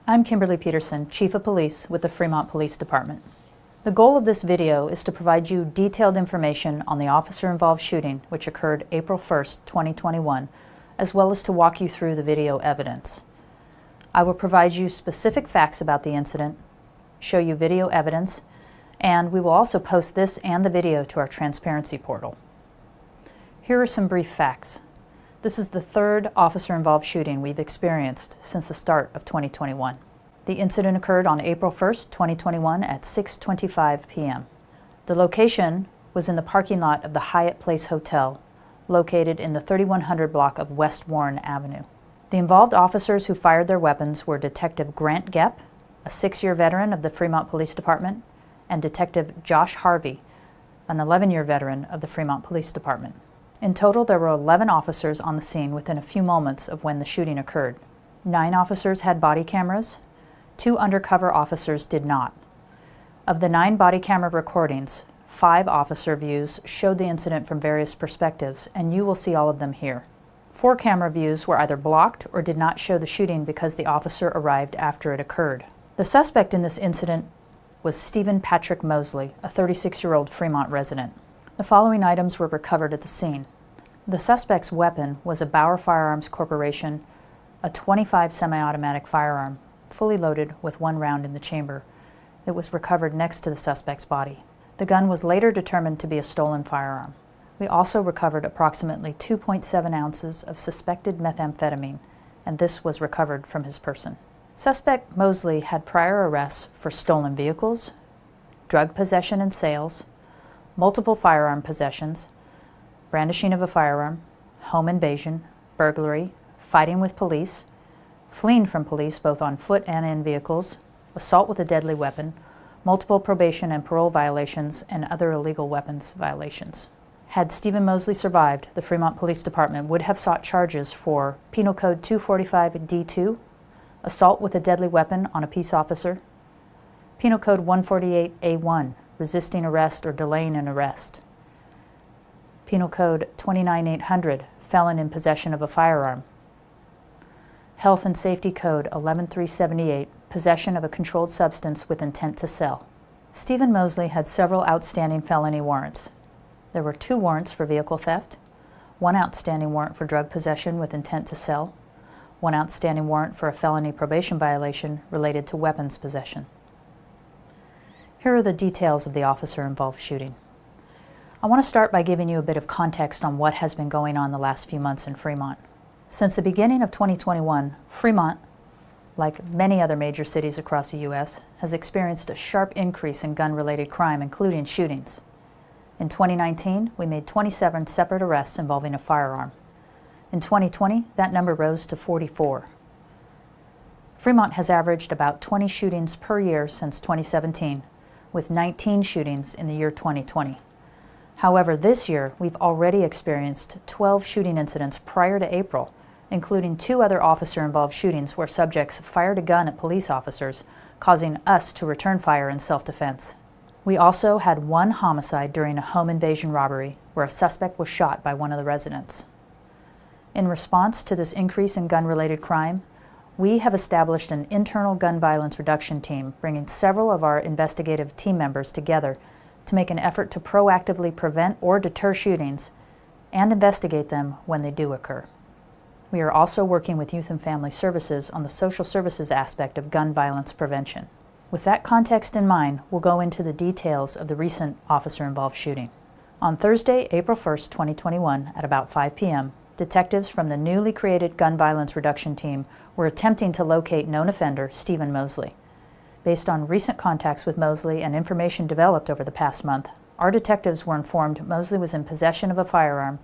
I'm Kimberly Peterson, Chief of Police with the Fremont Police Department. The goal of this video is to provide you detailed information on the officer-involved shooting which occurred April 1st, 2021, as well as to walk you through the video evidence. I will provide you specific facts about the incident, show you video evidence, and we will also post this and the video to our transparency portal. Here are some brief facts. This is the third officer-involved shooting we've experienced since the start of 2021. The incident occurred on April 1st, 2021 at 6:25 p.m. The location was in the parking lot of the Hyatt Place Hotel, located in the 3100 block of West Warren Avenue. The involved officers who fired their weapons were Detective Grant Gepp, a 6-year veteran of the Fremont Police Department, and Detective Josh Harvey, an 11-year veteran of the Fremont Police Department. In total, there were 11 officers on the scene within a few moments of when the shooting occurred. 9 officers had body cameras. 2 undercover officers did not. Of the 9 body camera recordings, 5 officer views showed the incident from various perspectives, and you will see all of them here. 4 camera views were either blocked or did not show the shooting because the officer arrived after it occurred. The suspect in this incident was Stephen Patrick Mosley, a 36-year-old Fremont resident. The following items were recovered at the scene. The suspect's weapon was a Bauer Firearms Corporation, a .25 semi-automatic firearm, fully loaded with 1 round in the chamber. It was recovered next to the suspect's body. The gun was later determined to be a stolen firearm. We also recovered approximately 2.7 ounces of suspected methamphetamine, and this was recovered from his person. Suspect Mosley had prior arrests for stolen vehicles, drug possession and sales, multiple firearm possessions, brandishing of a firearm, home invasion, burglary, fighting with police, fleeing from police both on foot and in vehicles, assault with a deadly weapon, multiple probation and parole violations, and other illegal weapons violations. Had Stephen Mosley survived, the Fremont Police Department would have sought charges for Penal Code 245-D2, assault with a deadly weapon on a peace officer, Penal Code 148A1, resisting arrest or delaying an arrest, Penal Code 29800, felon in possession of a firearm, Health and Safety Code 11378, possession of a controlled substance with intent to sell. Stephen Mosley had several outstanding felony warrants. There were 2 warrants for vehicle theft, 1 outstanding warrant for drug possession with intent to sell, 1 outstanding warrant for a felony probation violation related to weapons possession. Here are the details of the officer-involved shooting. I want to start by giving you a bit of context on what has been going on the last few months in Fremont. Since the beginning of 2021, Fremont, like many other major cities across the U.S., has experienced a sharp increase in gun-related crime, including shootings. In 2019, we made 27 separate arrests involving a firearm. In 2020, that number rose to 44. Fremont has averaged about 20 shootings per year since 2017, with 19 shootings in the year 2020. However, this year, we've already experienced 12 shooting incidents prior to April, including 2 other officer-involved shootings where subjects fired a gun at police officers, causing us to return fire in self-defense. We also had 1 homicide during a home invasion robbery where a suspect was shot by one of the residents. In response to this increase in gun-related crime, we have established an internal gun violence reduction team, bringing several of our investigative team members together to make an effort to proactively prevent or deter shootings and investigate them when they do occur. We are also working with Youth and Family Services on the social services aspect of gun violence prevention. With that context in mind, we'll go into the details of the recent officer-involved shooting. On Thursday, April 1st, 2021, at about 5 p.m., detectives from the newly created Gun Violence Reduction Team were attempting to locate known offender Stephen Mosley. Based on recent contacts with Mosley and information developed over the past month, our detectives were informed Mosley was in possession of a firearm,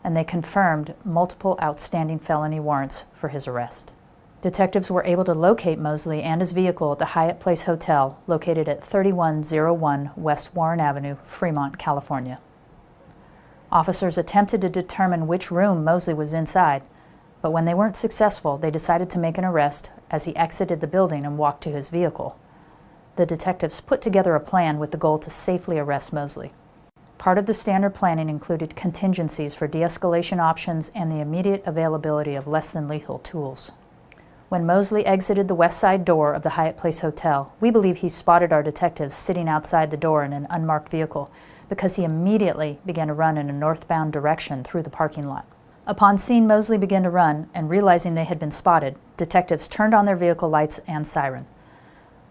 and they confirmed multiple outstanding felony warrants for his arrest. Detectives were able to locate Mosley and his vehicle at the Hyatt Place Hotel, located at 3101 West Warren Avenue, Fremont, California. Officers attempted to determine which room Mosley was inside, but when they weren't successful, they decided to make an arrest as he exited the building and walked to his vehicle. The detectives put together a plan with the goal to safely arrest Mosley. Part of the standard planning included contingencies for de-escalation options and the immediate availability of less-than-lethal tools. When Mosley exited the west side door of the Hyatt Place Hotel, we believe he spotted our detectives sitting outside the door in an unmarked vehicle because he immediately began to run in a northbound direction through the parking lot. Upon seeing Mosley begin to run and realizing they had been spotted, detectives turned on their vehicle lights and siren.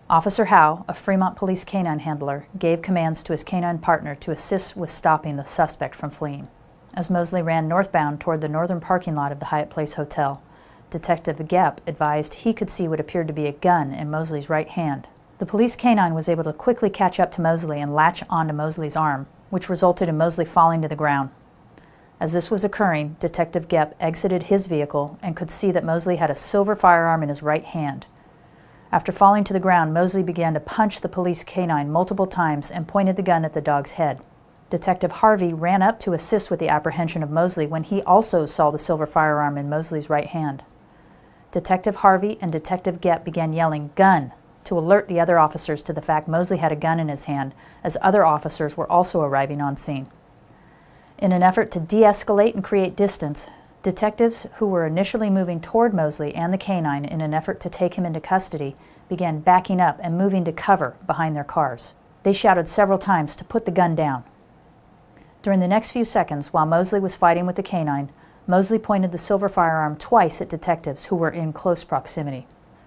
Officer Howe, a Fremont Police canine handler, gave commands to his canine partner to assist with stopping the suspect from fleeing. As Mosley ran northbound toward the northern parking lot of the Hyatt Place Hotel, Detective Gepp advised he could see what appeared to be a gun in Mosley's right hand. The police canine was able to quickly catch up to Mosley and latch onto Mosley's arm, which resulted in Mosley falling to the ground. As this was occurring, Detective Gepp exited his vehicle and could see that Mosley had a silver firearm in his right hand. After falling to the ground, Mosley began to punch the police canine multiple times and pointed the gun at the dog's head. Detective Harvey ran up to assist with the apprehension of Mosley when he also saw the silver firearm in Mosley's right hand. Detective Harvey and Detective Gepp began yelling, "Gun!" to alert the other officers to the fact Mosley had a gun in his hand, as other officers were also arriving on scene. In an effort to de-escalate and create distance, detectives who were initially moving toward Mosley and the canine in an effort to take him into custody began backing up and moving to cover behind their cars. They shouted several times to put the gun down. During the next few seconds, while Mosley was fighting with the canine, Mosley pointed the silver firearm twice at detectives who were in close proximity.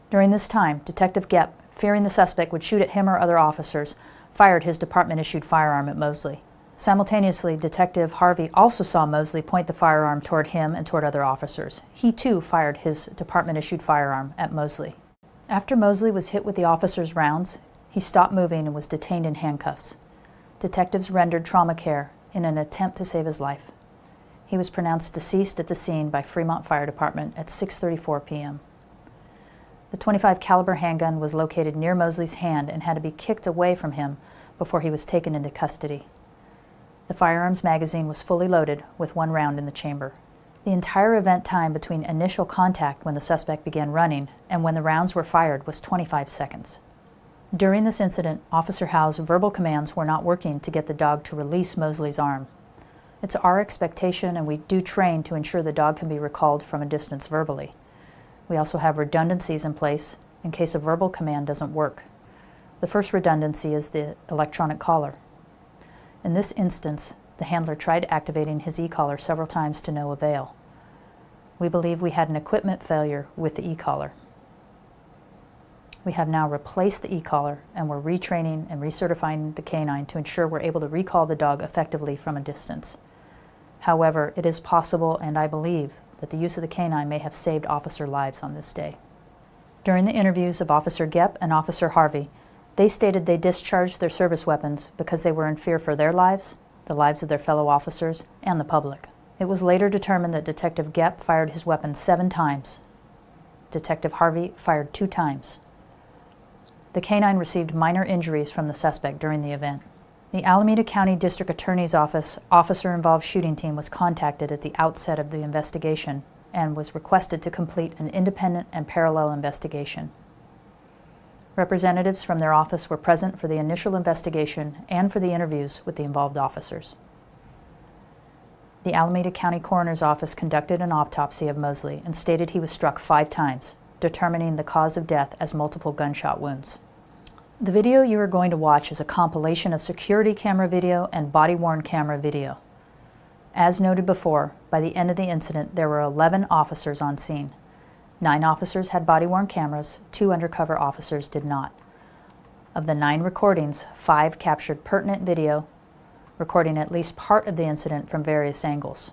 During this time, Detective Gepp, fearing the suspect would shoot at him or other officers, fired his department-issued firearm at Mosley. Simultaneously, Detective Harvey also saw Mosley point the firearm toward him and toward other officers. He too fired his department-issued firearm at Mosley. After Mosley was hit with the officer's rounds, he stopped moving and was detained in handcuffs. Detectives rendered trauma care in an attempt to save his life. He was pronounced deceased at the scene by Fremont Fire Department at 6:34 p.m. The .25 caliber handgun was located near Mosley's hand and had to be kicked away from him before he was taken into custody. The firearms magazine was fully loaded with one round in the chamber. The entire event time between initial contact when the suspect began running and when the rounds were fired was 25 seconds. During this incident, Officer Howe's verbal commands were not working to get the dog to release Mosley's arm. It's our expectation, and we do train to ensure the dog can be recalled from a distance verbally. We also have redundancies in place in case a verbal command doesn't work. The first redundancy is the electronic collar. In this instance, the handler tried activating his e-collar several times to no avail. We believe we had an equipment failure with the e-collar. We have now replaced the e-collar, and we're retraining and recertifying the canine to ensure we're able to recall the dog effectively from a distance. However, it is possible, and I believe, that the use of the canine may have saved officer lives on this day. During the interviews of Officer Gepp and Officer Harvey, they stated they discharged their service weapons because they were in fear for their lives, the lives of their fellow officers, and the public. It was later determined that Detective Gepp fired his weapon 7 times. Detective Harvey fired 2 times. The canine received minor injuries from the suspect during the event. The Alameda County District Attorney's Office officer-involved shooting team was contacted at the outset of the investigation and was requested to complete an independent and parallel investigation. Representatives from their office were present for the initial investigation and for the interviews with the involved officers. The Alameda County Coroner's Office conducted an autopsy of Mosley and stated he was struck 5 times, determining the cause of death as multiple gunshot wounds. The video you are going to watch is a compilation of security camera video and body-worn camera video. As noted before, by the end of the incident, there were 11 officers on scene. 9 officers had body-worn cameras, 2 undercover officers did not. Of the 9 recordings, 5 captured pertinent video, recording at least part of the incident from various angles.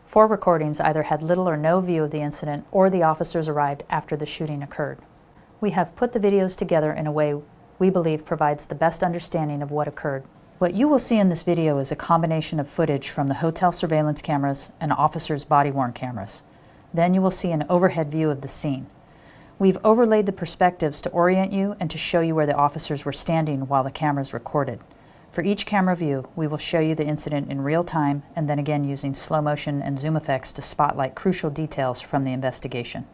4 recordings either had little or no view of the incident or the officers arrived after the shooting occurred. We have put the videos together in a way we believe provides the best understanding of what occurred. What you will see in this video is a combination of footage from the hotel surveillance cameras and officers' body-worn cameras. Then you will see an overhead view of the scene. We've overlaid the perspectives to orient you and to show you where the officers were standing while the cameras recorded. For each camera view, we will show you the incident in real time and then again using slow motion and zoom effects to spotlight crucial details from the investigation.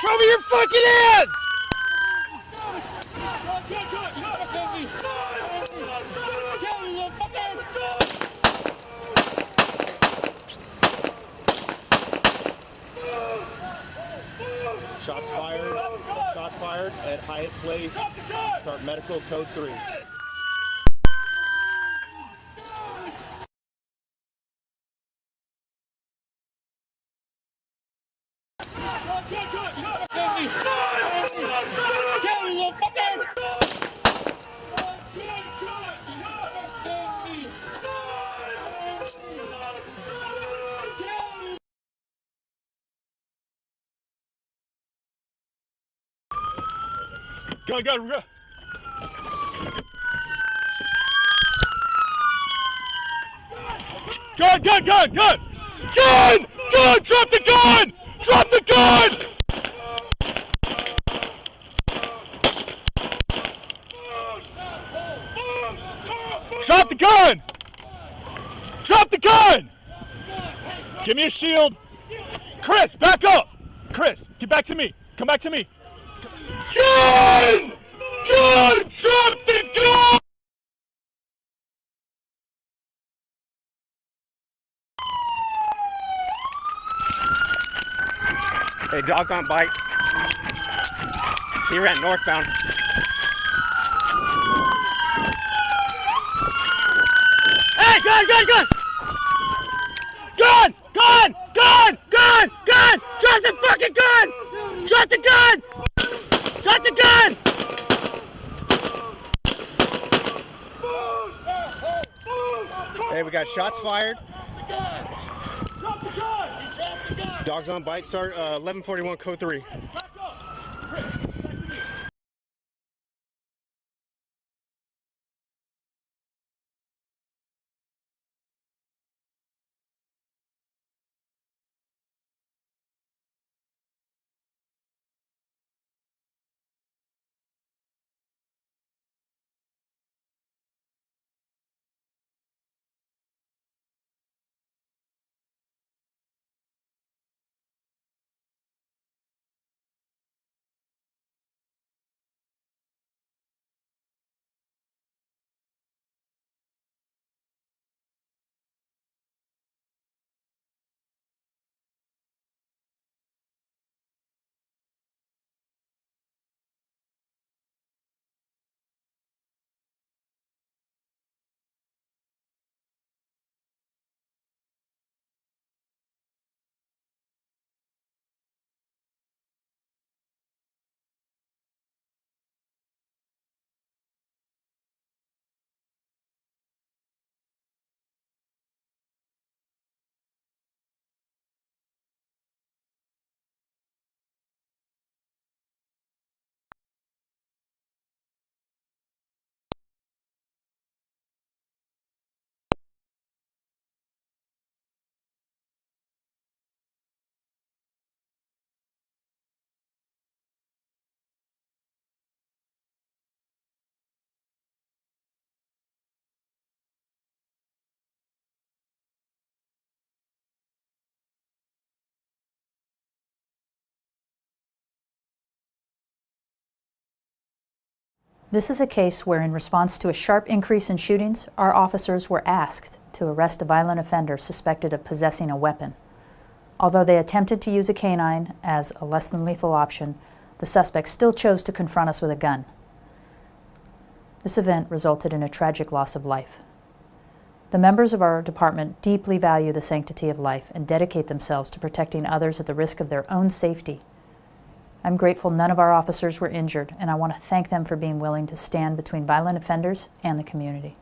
Show me your fucking hands! Shots fired at Hyatt Place. Start medical code 3. Go, go, go. Gun, gun, gun, gun! Gun! Gun! Drop the gun! Drop the gun! Drop the gun! Drop the gun! Give me a shield. Chris, back up! Chris, get back to me. Come back to me. Gun! Gun! Drop the gun! Hey, dog on bite. He ran northbound. Hey, gun, gun, gun! Gun! Gun! Gun! Gun! Gun! Drop the fucking gun! Drop the gun! Drop the gun! Hey, we got shots fired. Drop the gun! Drop the gun! Dogs on bite, start 1141 code 3. This is a case where, in response to a sharp increase in shootings, our officers were asked to arrest a violent offender suspected of possessing a weapon. Although they attempted to use a canine as a less than lethal option, the suspect still chose to confront us with a gun. This event resulted in a tragic loss of life. The members of our department deeply value the sanctity of life and dedicate themselves to protecting others at the risk of their own safety. I'm grateful none of our officers were injured, and I want to thank them for being willing to stand between violent offenders and the community.